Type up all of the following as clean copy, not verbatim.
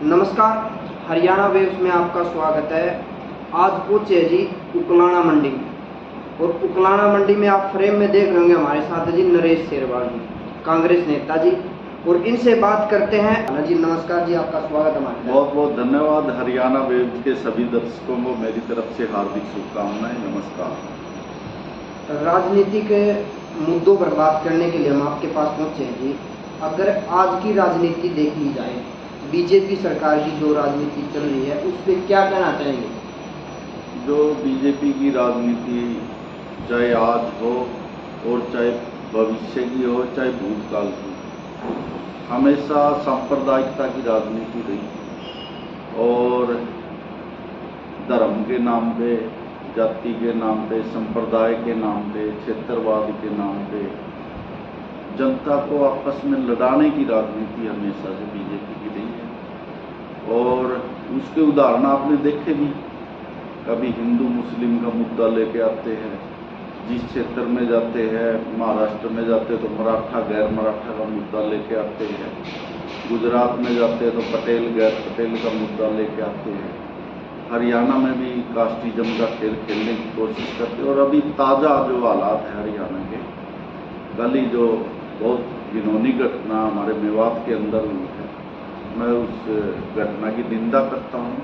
नमस्कार, हरियाणा वेव्स में आपका स्वागत है। आज पहुंचे जी उकलाना मंडी में, और उकलाना मंडी में आप फ्रेम में देख रहे होंगे हमारे साथ है जी नरेश शेरवाल जी, कांग्रेस नेता जी, और इनसे बात करते हैं। जी नमस्कार जी, आपका स्वागत हमारे। बहुत बहुत धन्यवाद। हरियाणा वेव्स के सभी दर्शकों को मेरी तरफ से हार्दिक शुभकामनाएं। नमस्कार। राजनीति के मुद्दों पर बात करने के लिए हम आपके पास पहुंचे हैं जी। अगर आज की राजनीति देख ली जाए, बीजेपी सरकार की जो राजनीति चल रही है, उस पर क्या कहना चाहेंगे? जो बीजेपी की राजनीति चाहे आज हो और चाहे भविष्य की हो, चाहे भूतकाल की, हमेशा सांप्रदायिकता की राजनीति रही और धर्म के नाम पे, जाति के नाम पे, संप्रदाय के नाम पे, क्षेत्रवाद के नाम पे जनता को आपस में लड़ाने की राजनीति हमेशा से बीजेपी की रही है। और उसके उदाहरण आपने देखे भी। कभी हिंदू मुस्लिम का मुद्दा लेके आते हैं, जिस क्षेत्र में जाते हैं, महाराष्ट्र में जाते तो मराठा गैर मराठा का मुद्दा लेके आते हैं, गुजरात में जाते हैं तो पटेल गैर पटेल का मुद्दा लेके आते हैं, हरियाणा में भी कास्टिज्म का खेल खेलने की कोशिश करते हैं। और अभी ताज़ा जो हालात है हरियाणा के, कल ही जो बहुत घिनौनी घटना हमारे मेवात के अंदर हुई है, मैं उस घटना की निंदा करता हूँ।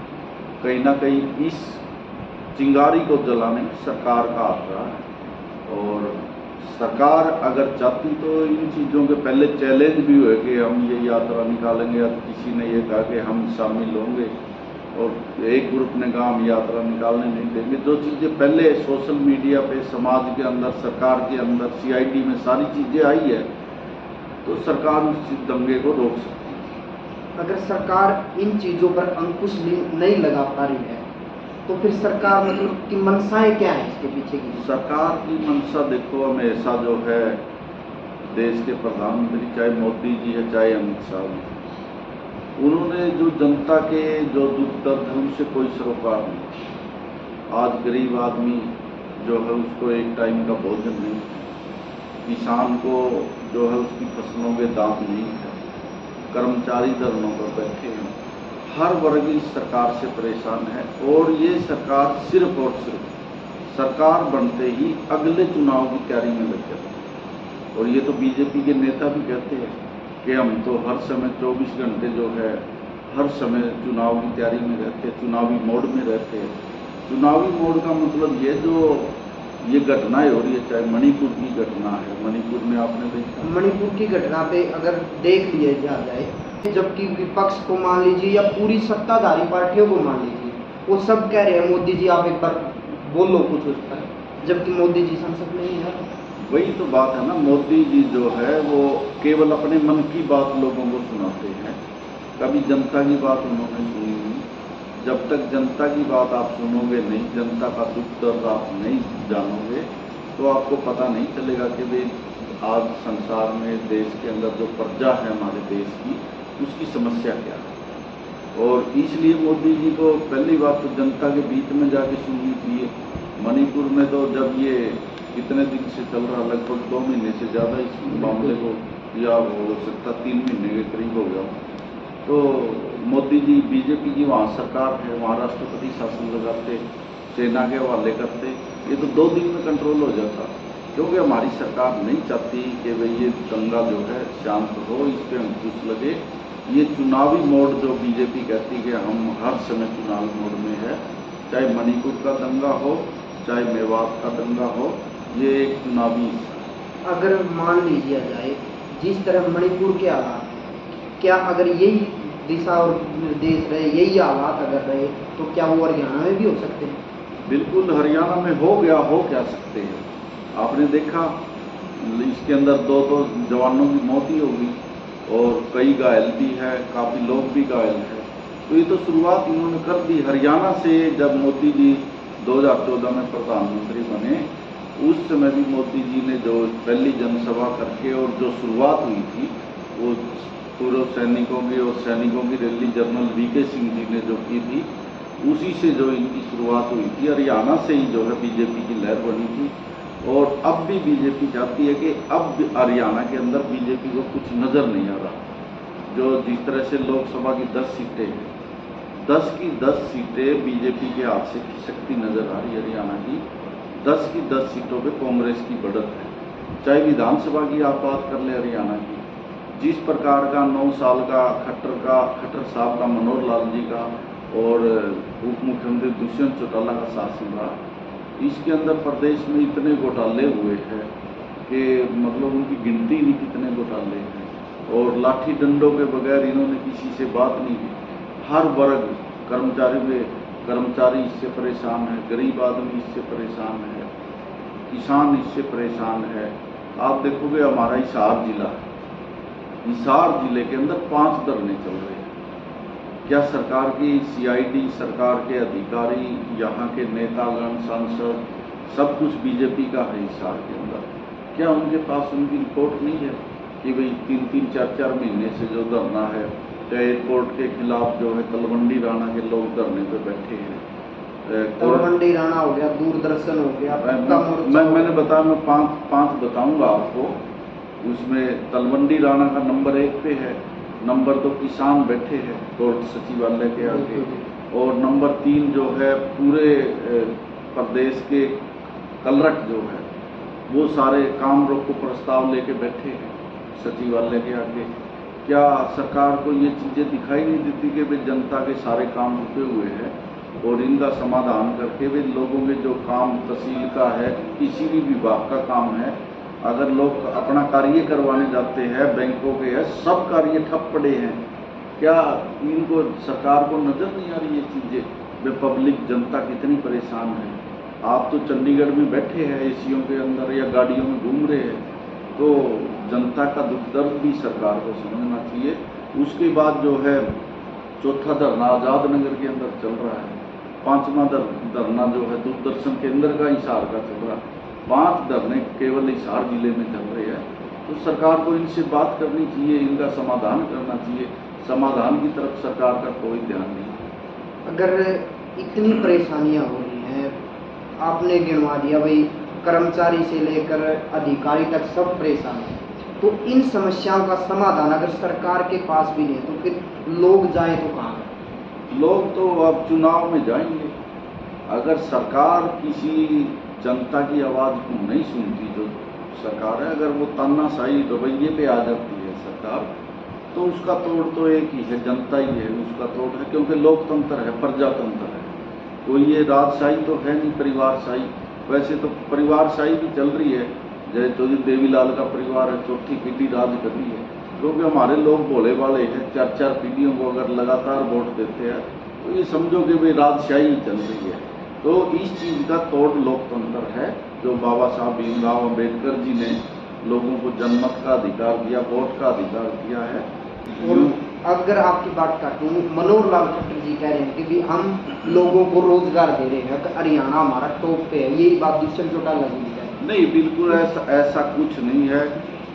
कहीं ना कहीं इस चिंगारी को जलाने में सरकार का हाथ रहा है, और सरकार अगर चाहती तो इन चीज़ों के पहले चैलेंज भी हुए कि हम ये यात्रा निकालेंगे, या किसी ने ये कहा कि हम शामिल होंगे, और एक ग्रुप ने कहा हम यात्रा निकालने नहीं देंगे। जो चीज़ें पहले सोशल मीडिया पे, समाज के अंदर, सरकार के अंदर, CID में सारी चीज़ें आई है, तो सरकार उस दंगे को रोक सकती है। अगर सरकार इन चीज़ों पर अंकुश नहीं लगा पा रही है, तो फिर सरकार मतलब की मंशाएं क्या है इसके पीछे की? सरकार की मंशा देखो, हमेशा जो है देश के प्रधानमंत्री, चाहे मोदी जी है चाहे अमित शाह जी, उन्होंने जो जनता के जो दुख दर्द है उनसे कोई सरोकार नहीं। आज गरीब आदमी जो है उसको एक टाइम का भोजन नहीं, किसान को जो है उसकी फसलों के दाम नहीं है, कर्मचारी धरनों पर बैठे हैं, हर वर्ग इस सरकार से परेशान है। और ये सरकार सिर्फ और सिर्फ सरकार बनते ही अगले चुनाव की तैयारी में लग जाती है। और ये तो बीजेपी के नेता भी कहते हैं कि हम तो हर समय 24 घंटे जो है हर समय चुनाव की तैयारी में रहते हैं, चुनावी मोड में रहते हैं। चुनावी मोड का मतलब ये जो ये घटनाएं हो रही है, चाहे मणिपुर की घटना है, मणिपुर में आपने देखा, मणिपुर की घटना पे अगर देख लिया जाए, जबकि विपक्ष को मान लीजिए या पूरी सत्ताधारी पार्टियों को मान लीजिए, वो सब कह रहे हैं मोदी जी आप एक बार बोलो कुछ उस पर, जबकि मोदी जी संसद में ही है। वही तो बात है ना, मोदी जी जो है वो केवल अपने मन की बात लोगों को सुनाते हैं, कभी जनता की बात उन्होंने सुनी नहीं। जब तक जनता की बात आप सुनोगे नहीं, जनता का दुख दर्द आप नहीं जानोगे, तो आपको पता नहीं चलेगा कि भाई आज संसार में, देश के अंदर जो प्रजा है हमारे देश की, उसकी समस्या क्या है। और इसलिए मोदी जी को पहली बात तो जनता के बीच में जाके सुननी चाहिए। मणिपुर में तो जब ये कितने दिन से चल रहा, लगभग 2 महीने से ज़्यादा इस मामले को, या हो सकता 3 महीने के करीब हो गया, तो मोदी जी, बीजेपी की वहाँ सरकार है, वहाँ राष्ट्रपति शासन लगाते, सेना के हवाले करते, ये तो 2 दिन में कंट्रोल हो जाता। क्योंकि हमारी सरकार नहीं चाहती कि भाई ये दंगा जो है शांत हो, इस पर अंकुश लगे। ये चुनावी मोड जो बीजेपी कहती है कि हम हर समय चुनावी मोड में है, चाहे मणिपुर का दंगा हो, चाहे मेवात का दंगा हो, ये एक चुनावी। अगर मान लीजिए जाए जिस तरह मणिपुर के हालात, क्या अगर यही दिशा और निर्देश रहे, यही हालात अगर रहे, तो क्या वो हरियाणा में भी हो सकते हैं? बिल्कुल, हरियाणा में हो गया, हो क्या सकते हैं। आपने देखा इसके अंदर 2 जवानों की मौत ही होगी और कई घायल भी है, काफ़ी लोग भी घायल है। तो ये तो शुरुआत इन्होंने कर दी हरियाणा से। जब मोदी जी 2014 में प्रधानमंत्री बने, उस समय भी मोदी जी ने जो पहली जनसभा करके और जो शुरुआत हुई थी, वो पूर्व सैनिकों की और सैनिकों की rally general VK Singh ji ने जो की थी, उसी से जो इनकी शुरुआत हुई थी। हरियाणा से ही जो है बीजेपी की लहर बनी थी। और अब भी बीजेपी चाहती है कि अब हरियाणा के अंदर बीजेपी को कुछ नज़र नहीं आ रहा, जो जिस तरह से लोकसभा की 10 सीटें हैं, 10 की 10 सीटें बीजेपी के हाथ से खिसकती नजर आ रही है। हरियाणा की 10 की 10 सीटों पे कांग्रेस की बढ़त है। चाहे विधानसभा की आप बात कर ले हरियाणा की, जिस प्रकार का 9 साल का खट्टर साहब का, मनोहर लाल जी का और उप मुख्यमंत्री दुष्यंत चौटाला का शासन रहा, इसके अंदर प्रदेश में इतने घोटाले हुए हैं कि मतलब उनकी गिनती नहीं कितने घोटाले हैं। और लाठी डंडों के बगैर इन्होंने किसी से बात नहीं की। हर वर्ग, कर्मचारी इससे परेशान है, गरीब आदमी इससे परेशान है, किसान इससे परेशान है। आप देखोगे हमारा हिसार जिला है, हिसार जिले के अंदर 5 धरने चल रहे हैं। क्या सरकार की सीआईडी, सरकार के अधिकारी, यहाँ के नेतागण, सांसद, सब कुछ बीजेपी का है हिसार के अंदर? क्या उनके पास उनकी रिपोर्ट नहीं है कि भाई 3-3, 4-4 महीने से जो धरना है, एयरपोर्ट के खिलाफ जो है तलवंडी राणा के लोग धरने पे बैठे हैं। तलवंडी राणा हो गया, दूरदर्शन हो गया, मैंने बताया, मैं पांच बताऊंगा आपको। उसमें तलवंडी राणा का नंबर 1 पे है, नंबर 2 किसान बैठे हैं कोर्ट सचिवालय के आगे, और नंबर 3 जो है पूरे प्रदेश के कलरट जो है वो सारे काम रोको प्रस्ताव लेके बैठे हैं सचिवालय के आगे। क्या सरकार को ये चीज़ें दिखाई नहीं देती कि वे जनता के सारे काम रुके हुए हैं और इनका समाधान करके वे लोगों के जो काम तहसील का है, किसी भी विभाग का काम है, अगर लोग अपना कार्य करवाने जाते हैं, बैंकों के है, सब कार्य ठप पड़े हैं। क्या इनको, सरकार को नजर नहीं आ रही ये चीज़ें? वे पब्लिक जनता कितनी परेशान है। आप तो चंडीगढ़ में बैठे हैं एसीओं के अंदर या गाड़ियों में घूम रहे हैं, तो जनता का दुख दर्द भी सरकार को समझना चाहिए। उसके बाद जो है चौथा धरना आज़ाद नगर के अंदर चल रहा है, 5वां धरना जो है दूरदर्शन केंद्र का हिसार का चल रहा है। 5 धरने केवल हिसार जिले में चल रहे हैं। तो सरकार को इनसे बात करनी चाहिए, इनका समाधान करना चाहिए। समाधान की तरफ सरकार का कोई ध्यान नहीं। अगर इतनी परेशानियां हो रही हैं, आपने गिनवा दिया भाई, कर्मचारी से लेकर अधिकारी तक सब परेशान है, तो इन समस्याओं का समाधान अगर सरकार के पास भी नहीं है तो फिर लोग जाए तो कहाँ? लोग तो अब चुनाव में जाएंगे। अगर सरकार किसी जनता की आवाज़ को नहीं सुनती, जो सरकार है, अगर वो तानाशाही रवैये पे आ जाती है सरकार, तो उसका तोड़ तो एक ही है, जनता ही है उसका तोड़ है। क्योंकि लोकतंत्र है, प्रजातंत्र है, कोई ये राजशाही तो है नहीं, परिवारशाही। वैसे तो परिवारशाही भी चल रही है, जैसे देवीलाल का परिवार है, 4थी पीढ़ी राज कर रही है। क्योंकि हमारे लोग भोले वाले हैं, 4-4 पीढ़ियों को अगर लगातार वोट देते हैं तो ये समझो कि भाई राजशाही चल रही है। तो इस चीज़ का तोड़ लोकतंत्र है, जो बाबा साहब भीमराव अम्बेडकर जी ने लोगों को जनमत का अधिकार दिया, वोट का अधिकार दिया है। और अगर आपकी बात काटूं, मनोहर लाल खट्टर जी कह रहे हैं कि भी हम लोगों को रोजगार दे रहे हैं, हरियाणा हमारा टॉप पे है, यही बात दुष्यंत चौटाला जी की है। नहीं, बिल्कुल ऐसा कुछ नहीं है।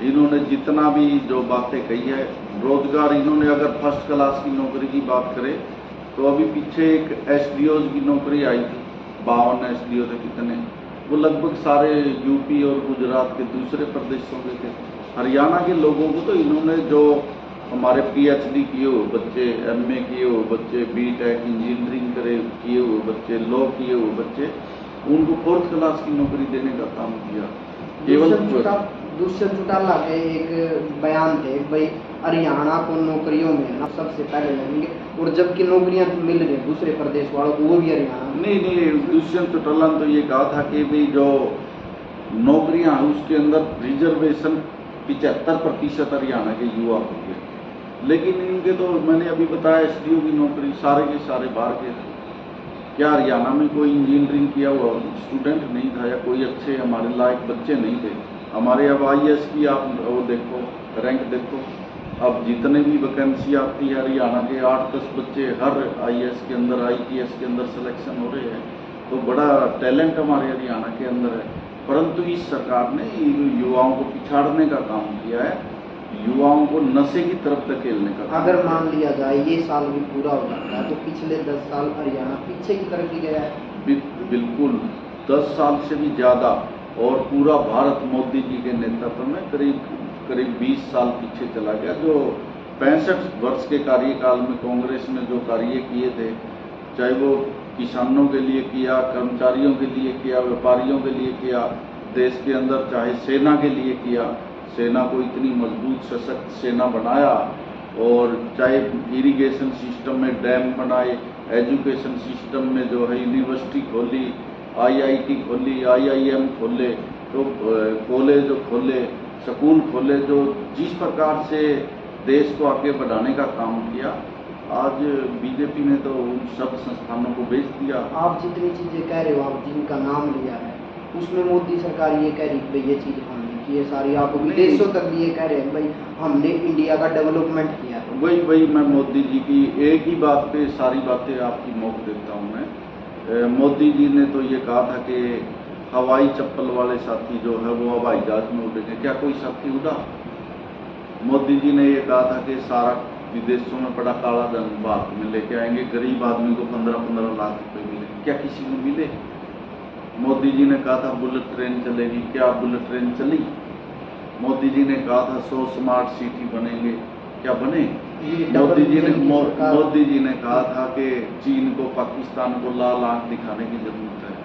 इन्होंने जितना भी जो बातें कही है, रोजगार, इन्होंने अगर फर्स्ट क्लास की नौकरी की बात करें तो अभी पीछे एक एसडीओ की नौकरी आई थी, 52 एसडीओ थे कितने, वो लगभग सारे यूपी और गुजरात के दूसरे प्रदेशों के थे। हरियाणा के लोगों को तो इन्होंने, जो हमारे पीएचडी किए हुए बच्चे, एमए किए हुए बच्चे, बीटेक इंजीनियरिंग किए हुए बच्चे, लॉ किए हुए बच्चे, उनको 4th क्लास की नौकरी देने का काम किया। दुष्यंत चौटाला के एक बयान थे, भाई हरियाणा को नौकरियों में ना सबसे पहले लगेंगे, और जबकि नौकरियां मिल रही दूसरे प्रदेश वालों को, वो भी हरियाणा। नहीं, दुष्यंत चौटाला ने तो ये कहा था कि भाई जो नौकरियां हैं उसके अंदर रिजर्वेशन 75% हरियाणा के युवा हो गए। लेकिन इनके तो मैंने अभी बताया, एसडीओ की नौकरी सारे के सारे बाहर के थे। क्या हरियाणा में कोई इंजीनियरिंग किया हुआ स्टूडेंट नहीं था, या कोई अच्छे हमारे लायक बच्चे नहीं थे? हमारे अब आईएएस की आप वो देखो, रैंक देखो, अब जितने भी वैकेंसी आती है हरियाणा के 8-10 बच्चे हर आईएएस के अंदर, आईपीएस के अंदर सिलेक्शन हो रहे हैं। तो बड़ा टैलेंट हमारे हरियाणा के अंदर है। परंतु इस सरकार ने युवाओं को पिछाड़ने का काम किया है, युवाओं को नशे की तरफ धकेलने का। अगर मान लिया जाए ये साल भी पूरा हो जाता है तो पिछले 10 साल हरियाणा पीछे की तरफ ही गया है। बिल्कुल 10 साल से भी ज़्यादा, और पूरा भारत मोदी जी के नेतृत्व में करीब 20 साल पीछे चला गया। जो 65 वर्ष के कार्यकाल में कांग्रेस ने जो कार्य किए थे, चाहे वो किसानों के लिए किया, कर्मचारियों के लिए किया, व्यापारियों के लिए किया, देश के अंदर चाहे सेना के लिए किया, सेना को इतनी मजबूत सशक्त सेना बनाया, और चाहे इरिगेशन सिस्टम में डैम बनाए, एजुकेशन सिस्टम में जो है यूनिवर्सिटी खोली, IIT खोली, IIM खोले, तो कॉलेज खोले, स्कूल खोले, जो जिस प्रकार से देश को आगे बढ़ाने का काम किया, आज बीजेपी ने तो उन सब संस्थानों को बेच दिया। आप जितनी चीजें कह रहे हो, आप जिनका नाम लिया है, उसमें मोदी सरकार ये कह रही है ये चीज हमने की है सारी, आप विदेशों तक ये कह रहे हैं भाई हमने इंडिया का डेवलपमेंट किया है। वही मैं मोदी जी की एक ही बात पे सारी बातें आपकी मोक देता हूँ मैं। मोदी जी ने तो ये कहा था कि हवाई चप्पल वाले साथी जो है वो हवाई जहाज में उड़ेंगे, क्या कोई साथी उड़ा? मोदी जी ने ये कहा था कि सारा विदेशों में बड़ा काला धन भारत में लेके आएंगे, गरीब आदमी को 15-15 लाख रुपए मिले, क्या किसी को मिले? मोदी जी ने कहा था बुलेट ट्रेन चलेगी, क्या बुलेट ट्रेन चली? मोदी जी ने कहा था 100 स्मार्ट सिटी बनेंगे, क्या बने? मोदी जी ने कहा था कि चीन को, पाकिस्तान को लाल आंख दिखाने की जरूरत है,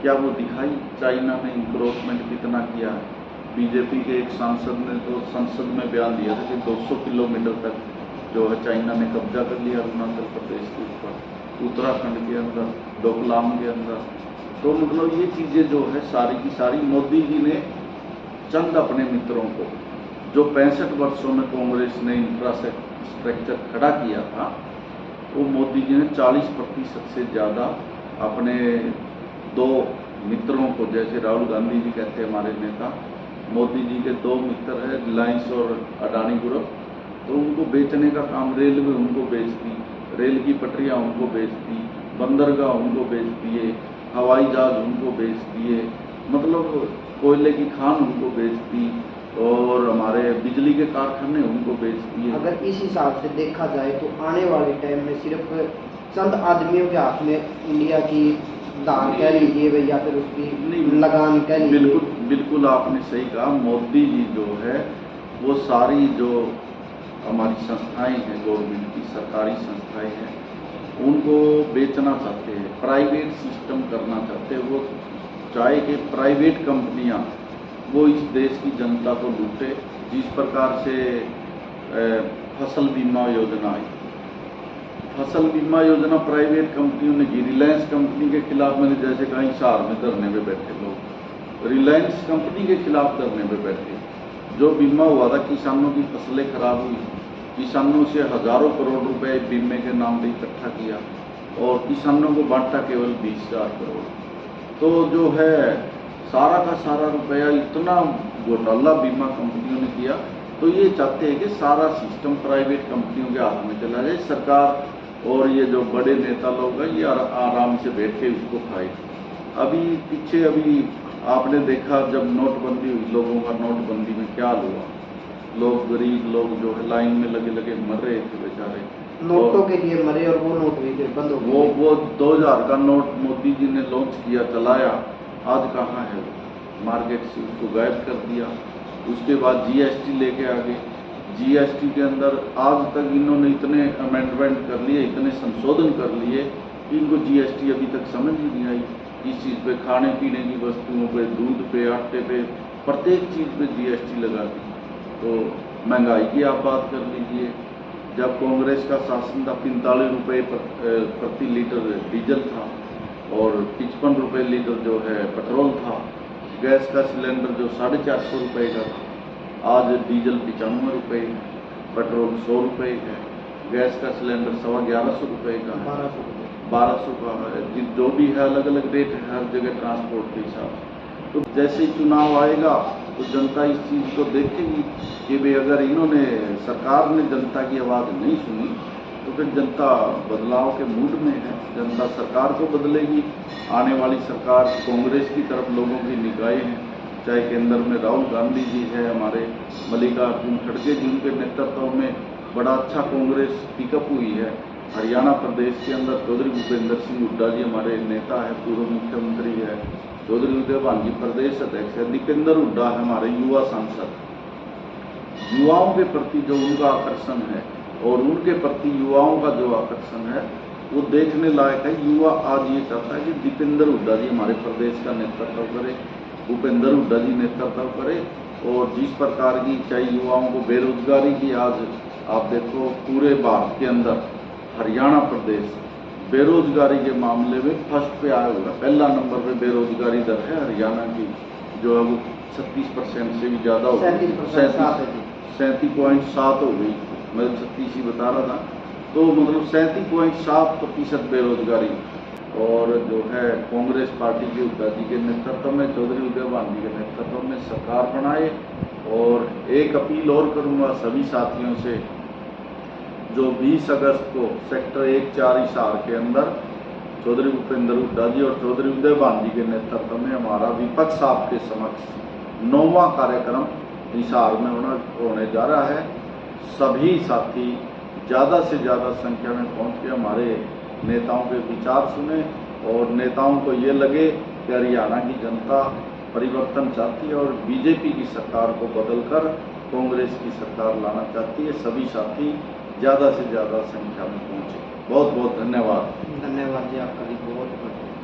क्या वो दिखाई? चाइना ने इंक्रोचमेंट कितना किया है? बीजेपी के एक सांसद ने तो संसद में बयान दिया था कि 200 किलोमीटर तक जो है चाइना ने कब्जा कर लिया अरुणाचल प्रदेश के ऊपर, उत्तराखंड के अंदर, डोकलाम के अंदर। तो मतलब ये चीजें जो है सारी की सारी मोदी जी ने चंद अपने मित्रों को, जो 65 वर्षों में कांग्रेस ने इंफ्रास्ट्रक्चर खड़ा किया था, वो मोदी जी ने 40% से ज्यादा अपने दो मित्रों को, जैसे राहुल गांधी जी कहते हैं हमारे नेता, मोदी जी के दो मित्र हैं रिलायंस और अडानी ग्रुप, तो उनको बेचने का काम, रेलवे उनको बेच दी, रेल की पटरियां उनको बेच दी, बंदरगाह उनको बेच दिए, हवाई जहाज उनको बेच दिए, मतलब कोयले की खान उनको बेच दी, और हमारे बिजली के कारखाने उनको बेच दिए। अगर इस हिसाब से देखा जाए तो आने वाले टाइम में सिर्फ चंद आदमियों के हाथ में इंडिया की दान कह लीजिए या फिर उसकी लगान कह लीजिए। बिल्कुल आपने सही कहा। मोदी जी जो है वो सारी जो हमारी संस्थाएं हैं, गवर्नमेंट की सरकारी संस्थाएं हैं, उनको बेचना चाहते हैं, प्राइवेट सिस्टम करना चाहते हैं। वो चाहे कि प्राइवेट कंपनियां वो इस देश की जनता को लूटे, जिस प्रकार से फसल बीमा योजना आई, फसल बीमा योजना प्राइवेट कंपनियों ने की। रिलायंस कंपनी के खिलाफ मैंने जैसे कहा, हिसार में धरने पे बैठे लोग, रिलायंस कंपनी के खिलाफ धरने पे बैठे। जो बीमा हुआ था, किसानों की फसलें खराब हुई, किसानों से हजारों करोड़ रुपए बीमे के नाम पे इकट्ठा किया और किसानों को बांटा केवल 20,000 करोड़। तो जो है सारा का सारा रुपया इतना घोटाला बीमा कंपनियों ने किया। तो ये चाहते हैं कि सारा सिस्टम प्राइवेट कंपनियों के हाथ में चला जाए, सरकार और ये जो बड़े नेता लोग हैं ये आराम से बैठ के उसको खाए। अभी आपने देखा जब नोटबंदी हुई, लोगों का नोटबंदी में क्या हुआ, लोग गरीब लोग जो है लाइन में लगे लगे मर रहे थे बेचारे, नोटों के लिए मरे और वो नोट भी फिर बंद हो गए। वो 2000 का नोट मोदी जी ने लॉन्च किया, चलाया, आज कहाँ है वो? मार्केट से उसको गायब कर दिया। उसके बाद GST लेके आ गए। GST के अंदर आज तक इन्होंने इतने अमेंडमेंट कर लिए, इतने संशोधन कर लिए कि इनको GST अभी तक समझ ही नहीं आई। इस चीज़ पे, खाने पीने की वस्तुओं पे, दूध पे, आटे पे, प्रत्येक चीज़ पे GST लगा दी। तो महंगाई की आप बात कर लीजिए, जब कांग्रेस का शासन था 45 रुपये प्रति लीटर डीजल था और 55 रुपये लीटर जो है पेट्रोल था। गैस का सिलेंडर जो 450 रुपये का था, आज डीजल 95 रुपये, पेट्रोल 100 रुपये है, गैस का सिलेंडर 1150 रुपये का है, 1200 का है, जो भी है अलग अलग रेट है हर जगह ट्रांसपोर्ट के हिसाब से। तो जैसे ही चुनाव आएगा तो जनता इस चीज़ को देखेगी कि भाई अगर इन्होंने, सरकार ने जनता की आवाज़ नहीं सुनी तो फिर जनता बदलाव के मूड में है, जनता सरकार को बदलेगी। आने वाली सरकार कांग्रेस की तरफ लोगों की निगाहें हैं, चाहे केंद्र में राहुल गांधी जी है, हमारे मल्लिकार्जुन खड़गे जी, उनके नेतृत्व में बड़ा अच्छा कांग्रेस पिकअप हुई है। हरियाणा प्रदेश के अंदर चौधरी भूपेंद्र सिंह हुड्डा जी हमारे नेता है, पूर्व मुख्यमंत्री है, चौधरी उदय भान जी प्रदेश अध्यक्ष है, दीपेंद्र हुड्डा है हमारे युवा सांसद, युवाओं के प्रति जो उनका आकर्षण है और उनके प्रति युवाओं का जो आकर्षण है वो देखने लायक है। युवा आज ये चाहता है कि दीपेंद्र हुड्डा जी हमारे प्रदेश का नेतृत्व करे, भूपेंद्र हुड्डा जी नेतृत्व करे। और जिस प्रकार की चाहे युवाओं को बेरोजगारी की, आज आप देखो पूरे भारत के अंदर हरियाणा प्रदेश बेरोजगारी के मामले में फर्स्ट पे आया हुआ, पहला नंबर पे बेरोजगारी दर है हरियाणा की, जो है वो 36% से भी ज़्यादा हो गई, 37.7 हो गई, मैं 36 ही बता रहा था। तो मतलब 37.7% बेरोजगारी। और जो है कांग्रेस पार्टी के हुड्डा जी के नेतृत्व में, चौधरी उदय भान जी के नेतृत्व में सरकार बनाए। और एक अपील और करूंगा सभी साथियों से, जो 20 अगस्त को सेक्टर 1-4 हिसार के अंदर चौधरी भूपेंद्र हुड्डा जी और चौधरी उदय भान जी के नेतृत्व में हमारा विपक्ष आपके समक्ष 9वां कार्यक्रम हिसार में होने जा रहा है। सभी साथी ज़्यादा से ज़्यादा संख्या में पहुंच के हमारे नेताओं के विचार सुने और नेताओं को ये लगे कि हरियाणा की जनता परिवर्तन चाहती है और बीजेपी की सरकार को बदलकर कांग्रेस की सरकार लाना चाहती है। सभी साथी ज़्यादा से ज़्यादा संख्या में पहुंचे। बहुत बहुत धन्यवाद। धन्यवाद जी, आपका भी बहुत बहुत